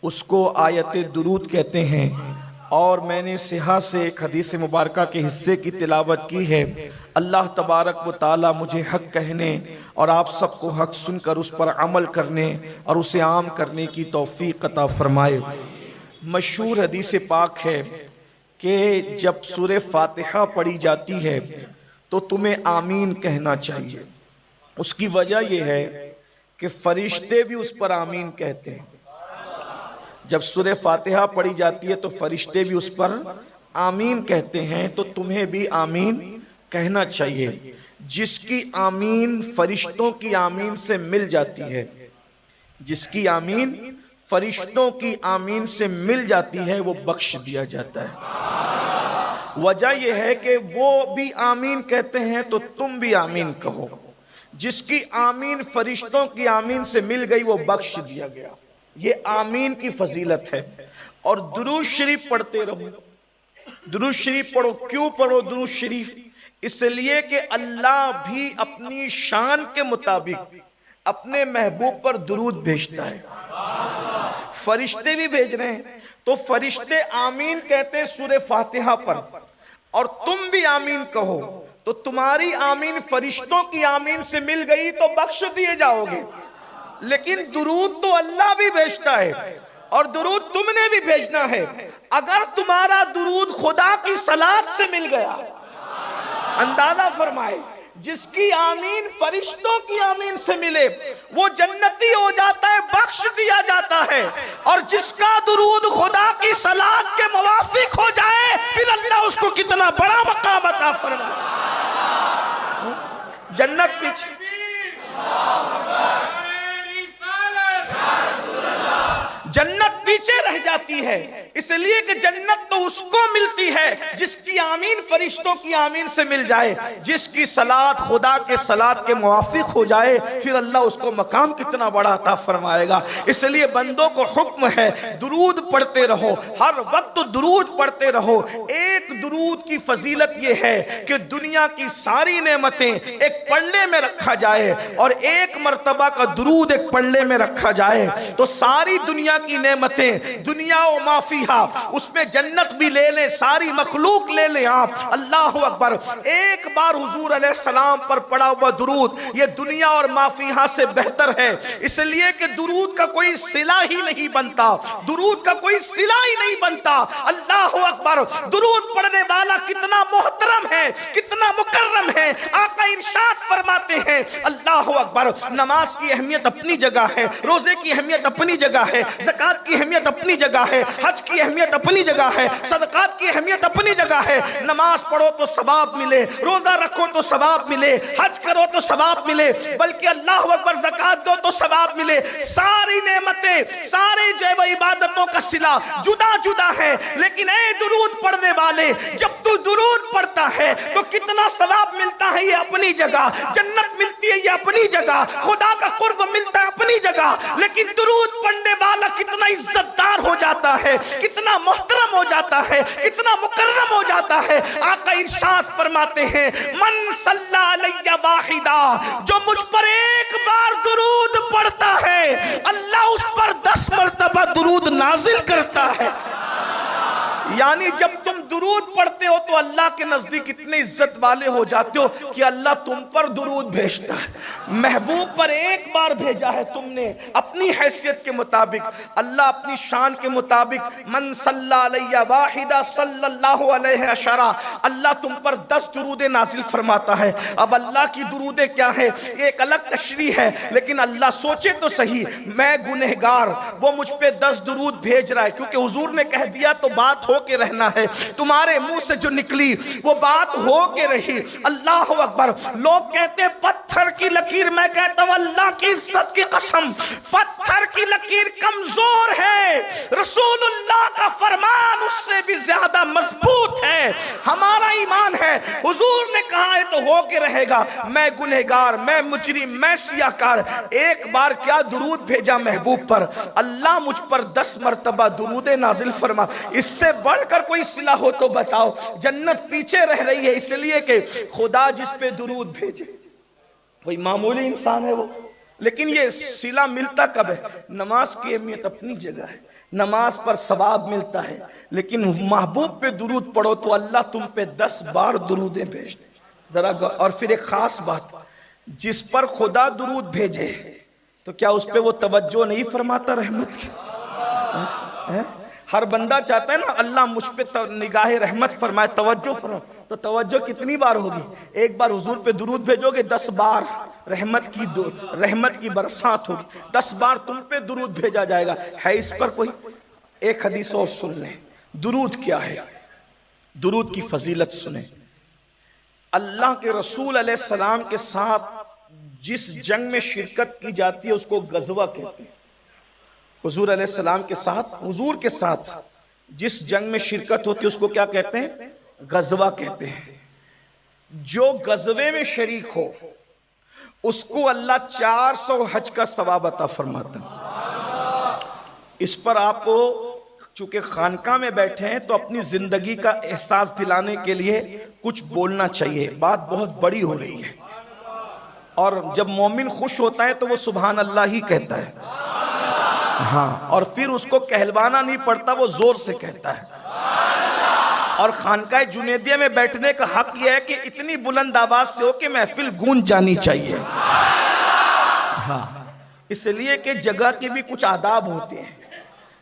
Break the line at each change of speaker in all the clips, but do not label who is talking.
उसको आयत दुरूद कहते हैं। और मैंने सिहा से एक हदीस मुबारका के हिस्से की तिलावत की है। अल्लाह तबारक व ताला मुझे हक़ कहने और आप सबको हक़ सुनकर उस पर अमल करने और उसे आम करने की तौफीक अता फरमाए। मशहूर हदीस पाक है कि जब सूरह फातिहा पढ़ी जाती है तो तुम्हें आमीन कहना चाहिए। उसकी वजह यह है कि फरिश्ते भी उस पर आमीन कहते हैं। जब सूरह फातिहा पढ़ी जाती है तो फरिश्ते भी उस पर आमीन कहते हैं, तो तुम्हें भी आमीन कहना चाहिए। जिसकी आमीन फरिश्तों की आमीन से मिल जाती है, जिसकी आमीन फरिश्तों की आमीन से मिल जाती है, वो बख्श दिया जाता है। वजह यह है कि वो भी आमीन कहते हैं तो तुम भी आमीन कहो। जिसकी आमीन फरिश्तों की आमीन से मिल गई वो बख्श दिया गया। ये आमीन की फजीलत है। और दुरूद शरीफ पढ़ते रहो। दुरूद शरीफ पढ़ो। क्यों पढ़ो दुरूद शरीफ? इसलिए कि अल्लाह भी अपनी शान के मुताबिक अपने महबूब पर दुरूद भेजता है। फरिश्ते भी भेज रहे हैं, तो फरिश्ते आमीन कहते हैं सूरह फातिहा पर, और तुम भी आमीन कहो तो तुम्हारी आमीन फरिश्तों की आमीन से मिल गई तो बख्श दिए जाओगे। लेकिन दुरूद तो अल्लाह भी भेजता है और दुरूद तुमने भी भेजना है। अगर तुम्हारा दुरूद खुदा की सलात से मिल गया, अंदाजा फरमाए, जिसकी आमीन फरिश्तों की आमीन से मिले वो जन्नती हो जाता है, बख्श दिया जाता है। और जिसका दुरूद खुदा की सलात के मुवाफिक हो जाए फिर अल्लाह उसको कितना बड़ा मकाम अता फरमाए। जन्नत पीछे जन्नत पीछे रह जाती है, इसलिए कि जन्नत तो उसको मिलती है जिसकी आमीन फरिश्तों की आमीन से मिल जाए। जिसकी सलात खुदा के सलात के मुवाफिक हो जाए फिर अल्लाह उसको मकाम कितना बड़ा अता फरमाएगा। इसलिए बंदों को हुक्म है दुरूद पढ़ते रहो, हर वक्त दुरूद पढ़ते रहो। एक दुरूद की फजीलत यह है कि दुनिया की सारी नेमतें एक पल्ले में रखा जाए और एक मर्तबा का दुरूद एक पल्ले में रखा जाए तो सारी दुनिया की नेमतें, दुनिया व माफिहा, उसमें जन्नत भी ले लें, सारी मखलूक ले लें आप। अल्लाह अकबर। एक बार हुजूर अलैहिस्सलाम पर पड़ा हुआ दुरूद ये दुनिया और माफिहा से बेहतर है। इसलिए कि दुरूद का कोई सिला ही नहीं बनता, दुरूद का कोई सिला ही नहीं बनता। अल्लाह अकबर। दुरूद पढ़ने वाला कितना मोहतरम है, कितना मुकर्रम है। आका इरशाद फरमाते हैं, अल्लाह अकबर, नमाज की अहमियत अपनी जगह है, रोजे की अहमियत अपनी जगह है, ज़कात की अहमियत अपनी जगह है, हज की अहमियत अपनी जगह है, सदकात की अहमियत अपनी जगह है। नमाज पढ़ो तो सवाब मिले, रोजा रखो तो सवाब मिले, हज करो तो सवाब मिले, बल्कि अल्लाह अकबर ज़कात दो तो सवाब मिले। सारी नेमतें, सारे जैव इबादतों का सिला जुदा जुदा है। लेकिन ए दुरूद पढ़ने वाले, जब तू दुरूद पढ़ता है तो कितना सवाब मिलता है ये अपनी जगह, जन्नत मिलती है ये अपनी जगह, खुदा का कुर्ब मिलता है अपनी जगह। लेकिन दुरूद पढ़ने वाला कितना इज्जतदार हो जाता है, कितना मोहतरम हो जाता है, कितना मुकर्रम हो जाता है। आका इरशाद फरमाते हैं, मन सल्ला अलैया वाहिदा, जो मुझ पर एक बार दुरूद पढ़ता है अल्लाह उस पर 10 मर्तबा दुरूद नाजिल करता है। यानी जब तुम दुरूद पढ़ते हो तो अल्लाह के नजदीक इतने इज्जत वाले हो जाते हो कि अल्लाह तुम पर दुरूद भेजता है। महबूब पर एक बार भेजा है तुमने अपनी हैसियत के मुताबिक, अल्लाह अपनी शान के मुताबिक, मन सल्ला अलैया वाहिदा सल्लल्लाहु अलैहि अशरा, अल्लाह तुम पर 10 दुरूदे नाजिल फरमाता है। अब अल्लाह की दुरूदे क्या है ये एक अलग तशरीह है, लेकिन अल्लाह सोचे तो सही, मैं गुनहगार, वो मुझ पे 10 दुरूद भेज रहा है क्योंकि हुजूर ने कह दिया तो बात हो के रहना है। तुम्हारे मुंह से जो निकली वो बात हो के रही। अल्लाह अकबर। लोग कहते हैं पत्थर की लकीर, मैं कहता हूं अल्लाह की इज्जत की कसम पत्थर की लकीर कमजोर है, रसूलुल्लाह का फरमान उससे भी ज्यादा मजबूत है। हमारा ईमान है, हुजूर ने कहा है तो हो के रहेगा। मैं गुनहगार, मैं मुजरिम, मैं सियाकार, एक बार क्या दुरूद भेजा महबूब पर, अल्लाह मुझ पर 10 मर्तबा दुरूदे नाजिल फरमा। इससे बढ़कर कोई सिला हो तो बताओ। जन्नत पीछे रह रही है इसलिए कि खुदा जिस पे दुरूद भेजे कोई मामूली इंसान है, वो लेकिन ये सिला मिलता कब है? नमाज की अहमियत अपनी जगह है, नमाज पर सवाब मिलता है, लेकिन महबूब पे दुरूद पढ़ो तो अल्लाह तुम पे 10 बार दुरूदें भेज जरा। और फिर एक खास बात, जिस पर खुदा दुरूद भेजे तो क्या उस पे वो तवज्जो नहीं फरमाता रहमत की? हर बंदा चाहता है ना अल्लाह मुझ पे निगाह रहमत फरमाए, तवज्जो फरमाए, तो तवज्जो कितनी बार होगी? एक बार हुजूर पे दुरूद भेजोगे 10 बार रहमत की बरसात होगी, 10 बार तुम पे दुरूद भेजा जाएगा। है इस पर कोई? एक हदीस और सुन लें, दुरूद क्या है, दुरूद की फजीलत सुने। अल्लाह के रसूल अलैहिस्सलाम के साथ जिस जंग में शिरकत की जाती है उसको गज़वा कहते हैं। हुजूर अलैहिस्सलाम के साथ, हुजूर के साथ जिस जंग में शिरकत होती है उसको क्या कहते हैं? गज़वा कहते हैं। जो गज़वे में शरीक हो उसको अल्लाह 400 हज का सवाब अता फरमाता है। इस पर आपको चूंकि खानका में बैठे हैं तो अपनी जिंदगी का एहसास दिलाने के लिए कुछ बोलना चाहिए। बात बहुत बड़ी हो रही है और जब मोमिन खुश होता है तो वो सुभान अल्लाह ही कहता है, हाँ, और फिर उसको कहलवाना नहीं पड़ता, वो जोर से कहता है। और खानका जुनैदिया में बैठने का हक यह है कि इतनी बुलंद आवाज से हो कि महफिल गूंज जानी चाहिए, हाँ, इसलिए कि जगह के भी कुछ आदाब होते हैं।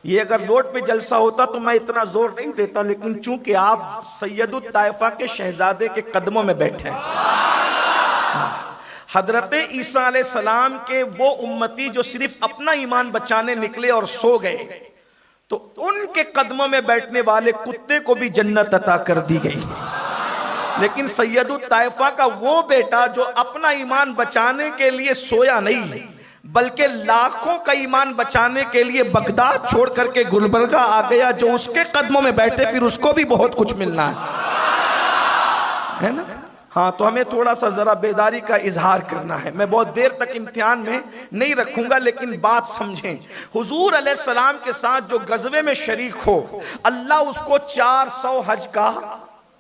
ये अगर रोड पे जलसा होता तो मैं इतना जोर नहीं देता, लेकिन चूंकि आप सैयदुत ताइफा के शहजादे के कदमों में बैठे हैं, हजरत ईसा अलैहिस्सलाम के वो उम्मती जो सिर्फ अपना ईमान बचाने निकले और सो गए, तो उनके कदमों में बैठने वाले कुत्ते को भी जन्नत अता कर दी गई। लेकिन सैयदुत ताइफा का वो बेटा जो अपना ईमान बचाने के लिए सोया नहीं, बल्कि लाखों का ईमान बचाने के लिए बगदाद छोड़ करके गुलबर्गा आ गया, जो उसके कदमों में बैठे फिर उसको भी बहुत कुछ मिलना है ना। हाँ, तो हमें थोड़ा सा जरा बेदारी का इजहार करना है। मैं बहुत देर तक इम्तिहान में नहीं रखूंगा, लेकिन बात समझें। हुजूर अलैहिस्सलाम के साथ जो गज़वे में शरीक हो, अल्लाह उसको 400 हज का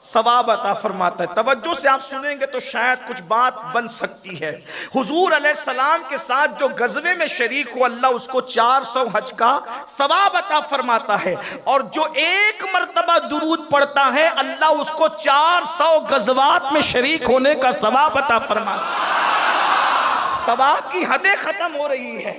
सवाब अता फरमाता है। तवज्जो से आप सुनेंगे तो शायद कुछ बात बन सकती है। हुजूर अलैहिस्सलाम के साथ जो गज़वे में शरीक हो, अल्लाह उसको 400 हज का सवाब अता फरमाता है। और जो एक मर्तबा दुरूद पढ़ता है, अल्लाह उसको 400 गज़वात में शरीक होने का सवाब अता फरमाता है। सवाब की हदें खत्म हो रही है,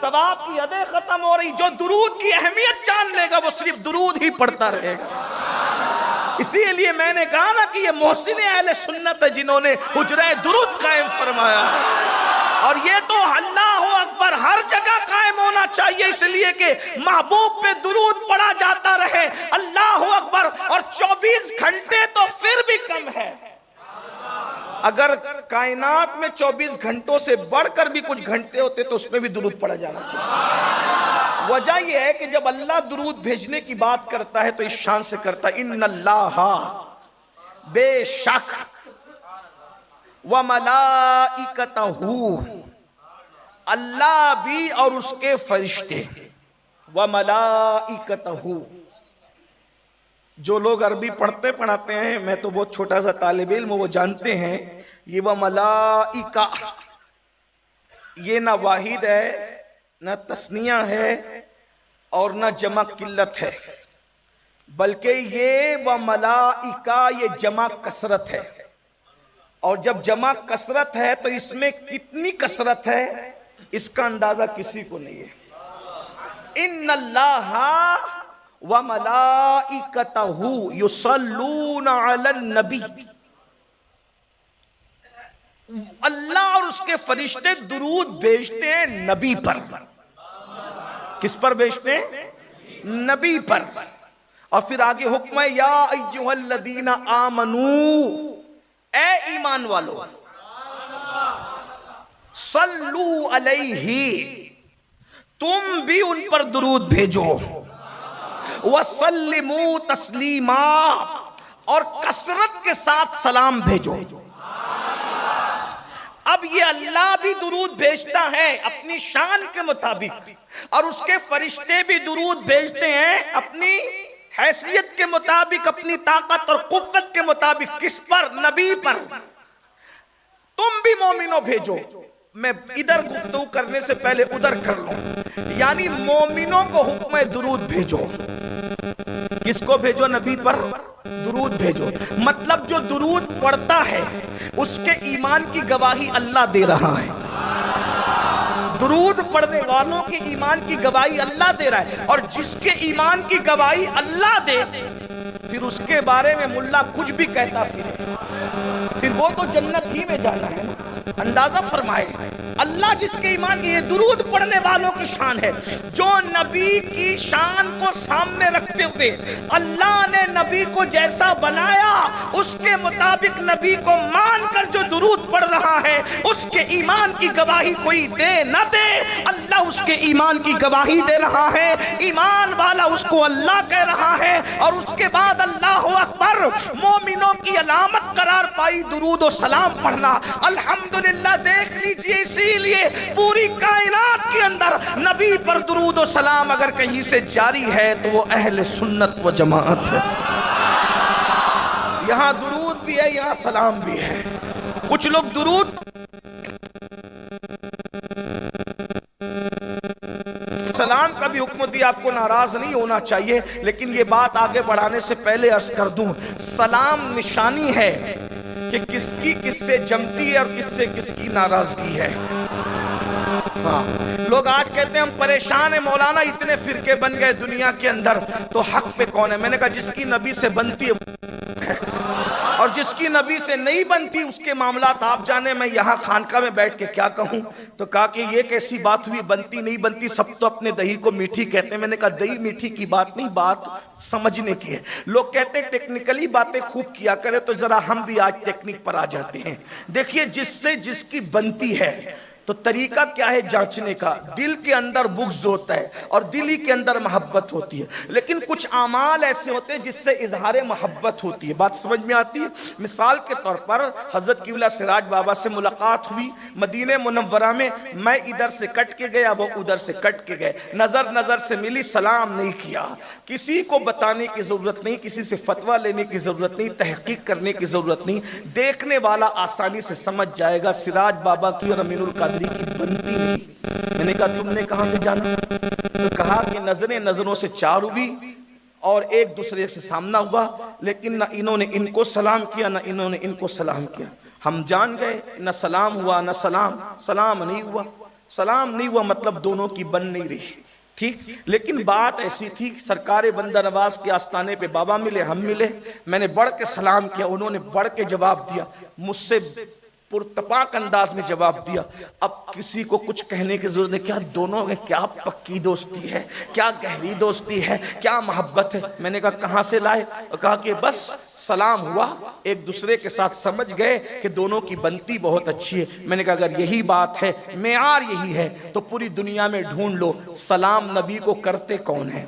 सवाब की हदें खत्म हो रही। जो दुरूद की अहमियत जान लेगा वो सिर्फ दुरूद ही पढ़ता रहेगा। इसीलिए मैंने कहा ना कि ये मोहसिन अहले सुन्नत है जिन्होंने हुजरे दुरूद कायम फरमाया है। और ये तो अल्लाहु अकबर हर जगह कायम होना चाहिए, इसलिए कि महबूब पे दुरूद पढ़ा जाता रहे। अल्लाहु अकबर। और 24 घंटे तो फिर भी कम है। अगर कायनात में 24 घंटों से बढ़कर भी कुछ घंटे होते तो उसमें भी दुरूद पढ़ा जाना चाहिए। वजह यह है कि जब अल्लाह दुरूद भेजने की बात करता है तो इस शान से करता है, इन्नल्लाहा, बेशक, व मलाइकतहू, अल्लाह भी और उसके फरिश्ते, व मलाइकतहू। जो लोग अरबी पढ़ते पढ़ाते हैं, मैं तो बहुत छोटा सा तालिब इल्म, वो जानते हैं ये व मलाइका, ये ना वाहिद है, न तस्निया है और न जमा किल्लत है, बल्कि ये व मलाइका ये जमा कसरत है। और जब जमा कसरत है तो इसमें कितनी कसरत है इसका अंदाजा किसी को नहीं है। इन्नल्लाहा व मलाइकतहू युसल्लूना अलन नबी, अल्लाह और उसके फरिश्ते दुरूद भेजते हैं नबी पर। किस पर भेजते हैं? नबी पर। और फिर आगे हुक्म है, या अय्युहल्लदीना आमनू, ए ईमान वालो, सल्लू अलैहि, तुम भी उन पर दुरूद भेजो, वसल्लिमू तस्लीमा, और कसरत के साथ सलाम भेजो। अब ये अल्लाह भी दुरूद भेजता है अपनी शान के मुताबिक, और उसके फरिश्ते भी दुरूद भेजते हैं अपनी हैसियत के मुताबिक, अपनी ताकत और कुव्वत के मुताबिक। किस पर? नबी पर। तुम भी मोमिनो भेजो। मैं इधर गुफ्तगू करने से पहले उधर कर लूं। यानी मोमिनों को हुक्म है दुरूद भेजो। किसको भेजो? नबी पर दुरूद भेजो। मतलब जो दुरूद पढ़ता है उसके ईमान की गवाही अल्लाह दे रहा है। दुरूद पढ़ने वालों के ईमान की गवाही अल्लाह दे रहा है। और जिसके ईमान की गवाही अल्लाह दे, फिर उसके बारे में मुल्ला कुछ भी कहता फिर वो तो जन्नत ही में जाना है ना। अंदाजा फरमाए, अल्लाह जिसके ईमान की, ये दुरूद पढ़ने वालों की शान है। जो नबी की शान को सामने रखते हुए अल्लाह ने नबी को जैसा बनाया उसके मुताबिक नबी को मानकर जो दुरूद पढ़ रहा है, उसके ईमान की गवाही कोई दे न दे, अल्लाह उसके ईमान की गवाही दे रहा है। ईमान वाला उसको अल्लाह कह रहा है। और उसके बाद अल्लाह अकबर मोमिनों की अलामत करार पाई दुरूद और सलाम पढ़ना। अल्हम्दुलिल्लाह, देख लीजिए, इसीलिए पूरी कायनात के अंदर नबी पर दुरूद और सलाम अगर कहीं से जारी है तो वो अहले सुन्नत व जमात है। यहां दुरूद भी है, यहां सलाम भी है। कुछ लोग दुरूद सलाम का भी हुक्म दिया, आपको नाराज नहीं होना चाहिए, लेकिन ये बात आगे बढ़ाने से पहले अर्ज कर दूं, सलाम निशानी है कि किसकी किससे जमती है और किससे किसकी नाराजगी है। हाँ, लोग आज कहते हैं हम परेशान है मौलाना, इतने फिरके बन गए दुनिया के अंदर, तो हक पे कौन है? मैंने कहा जिसकी नबी से बनती है और जिसकी नबी से नहीं बनती उसके मामलात आप जाने। मैं यहाँ खानका में बैठ के क्या कहूँ? तो कहा कि ये कैसी बात हुई, बनती नहीं बनती, सब तो अपने दही को मीठी कहते हैं। मैंने कहा दही मीठी की बात नहीं, बात समझने की है। लोग कहते हैं टेक्निकली बातें खूब किया करे, तो जरा हम भी आज टेक्निक पर आ जाते हैं। देखिए, जिससे जिसकी बनती है तो तरीका क्या है जांचने का? दिल के अंदर बुग़्ज़ होता है और दिल ही के अंदर मोहब्बत होती है, लेकिन कुछ आमाल ऐसे होते हैं जिससे इजहार मोहब्बत होती है। बात समझ में आती है? मिसाल के तौर पर हजरत क़िबला सिराज बाबा से मुलाकात हुई मदीने मुनव्वरा में। मैं इधर से कट के गया, वो उधर से कट के गए, नजर नजर से मिली, सलाम नहीं किया। किसी को बताने की जरूरत नहीं, किसी से फतवा लेने की जरूरत नहीं, तहकीक करने की जरूरत नहीं, देखने वाला आसानी से समझ जाएगा सिराज बाबा की और अमीनुल कादरी की बनती नहीं। मैंने कहा तुमने कहां से जाना? तो कहा कि नजरें नजरों से चार हुई और एक दूसरे से सामना हुआ, लेकिन ना इन्होंने इनको सलाम किया ना इन्होंने इनको सलाम किया। हम जान गए न सलाम हुआ न सलाम नहीं हुआ। सलाम नहीं हुआ मतलब दोनों की बन नहीं रही, ठीक। लेकिन बात ऐसी थी, सरकारे बंदा नवाज के आस्थाने पे बाबा मिले, हम मिले, मैंने बढ़ के सलाम किया, उन्होंने बढ़ के जवाब दिया, मुझसे पुरतपाक अंदाज में जवाब दिया। अब किसी को कुछ कहने की जरूरत नहीं, क्या दोनों में क्या पक्की दोस्ती है, क्या गहरी दोस्ती है, क्या मोहब्बत है। मैंने कहा कहाँ से लाए? कहा कि बस सलाम हुआ, एक दूसरे के साथ समझ गए कि दोनों की बनती बहुत अच्छी है। मैंने कहा अगर यही बात है, मेयार यही है, तो पूरी दुनिया में ढूंढ लो सलाम नबी को करते कौन है।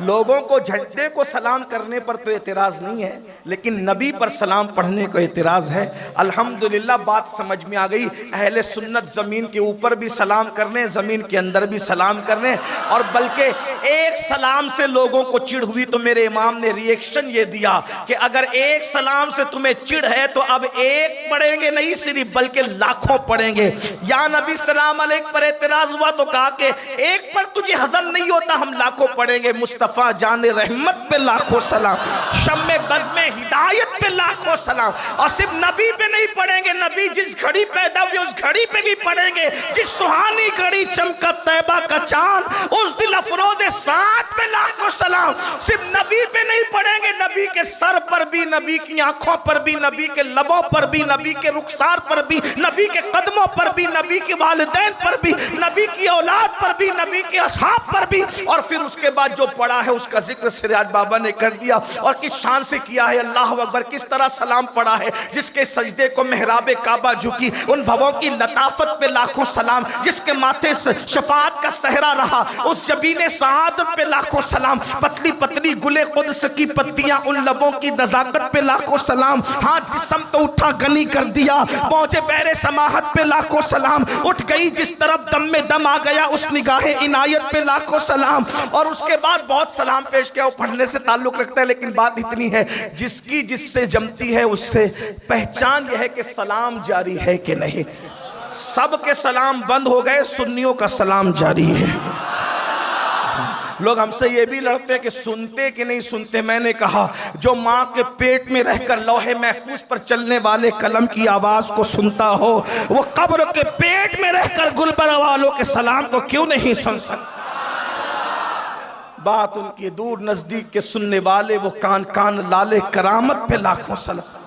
लोगों को झंडे को सलाम करने पर तो एतराज नहीं है, लेकिन नबी पर सलाम पढ़ने को एतराज है। अल्हम्दुलिल्लाह बात समझ में आ गई। अहले सुन्नत जमीन के ऊपर भी सलाम करने, जमीन के अंदर भी सलाम करने, और बल्कि एक सलाम से लोगों को चिढ़ हुई तो मेरे इमाम ने रिएक्शन ये दिया कि अगर एक सलाम से तुम्हें चिढ़ है तो अब एक पढ़ेंगे नहीं सिर्फ बल्कि लाखों पढ़ेंगे। या नबी सलाम अलैक पर एतराज हुआ तो कहा कि एक पर तुझे हजम नहीं होता, हम लाखों पढ़ेंगे। मुस्तफा जाने रहमत पे लाखों सलाम, शम्मे बज़्मे हिदायत पे लाखों सलाम। और सिर्फ नबी पे नहीं पढ़ेंगे, नबी जिस घड़ी पैदा हुए उस घड़ी पे भी पढ़ेंगे। जिस सुहानी घड़ी चमका तैबा का चांद उस दिल अफरोज साथ पे लाखों सलाम। सिर्फ नबी पे नहीं पढ़ेंगे, नबी के सर पर भी, नबी की आंखों पर भी, नबी के लबों पर भी, नबी के रुखसार पर भी, नबी के कदमों पर भी, नबी के वालिदैन पर भी, नबी की औलाद पर भी, नबी के असहाब पर भी। और फिर उसके बाद जो पढ़ा है उसका जिक्र सिराज बाबा ने कर दिया और किस शान से किया है। अल्लाह अकबर, किस तरह सलाम पढ़ा है। जिसके सजदे को मेहराबे काबा झुकी, उन भवों की लताफत पे लाखों सलाम। जिसके माथे से शफाअत का सहरा रहा, उस जबीने सा आदत पे लाखों सलाम, पतली पतली गुले कुद्स की पत्तियां, उन लबों की नजाकत पे लाखों सलाम, हाथ जिस्म तो उठा गनी कर दिया, पहुंचे बहरे समाहत पे लाखों सलाम, उठ गई जिस तरफ दम में दम आ गया उस निगाहे इनायत पे लाखों सलाम। और उसके बाद बहुत सलाम पेश किया, वो पढ़ने से ताल्लुक रखता है, लेकिन बात इतनी है जिसकी जिससे जमती है उससे पहचान यह है कि सलाम जारी है कि नहीं। सबके सलाम बंद हो गए, सुन्नियों का सलाम जारी है। लोग हमसे ये भी लड़ते हैं कि सुनते कि नहीं सुनते। मैंने कहा जो माँ के पेट में रहकर लौहे महफूज पर चलने वाले कलम की आवाज को सुनता हो, वो कब्र के पेट में रहकर गुलबर्गा वालों के सलाम को क्यों नहीं सुन सकता। बात उनकी दूर नजदीक के सुनने वाले, वो कान कान लाले करामत पे लाखों सलाम।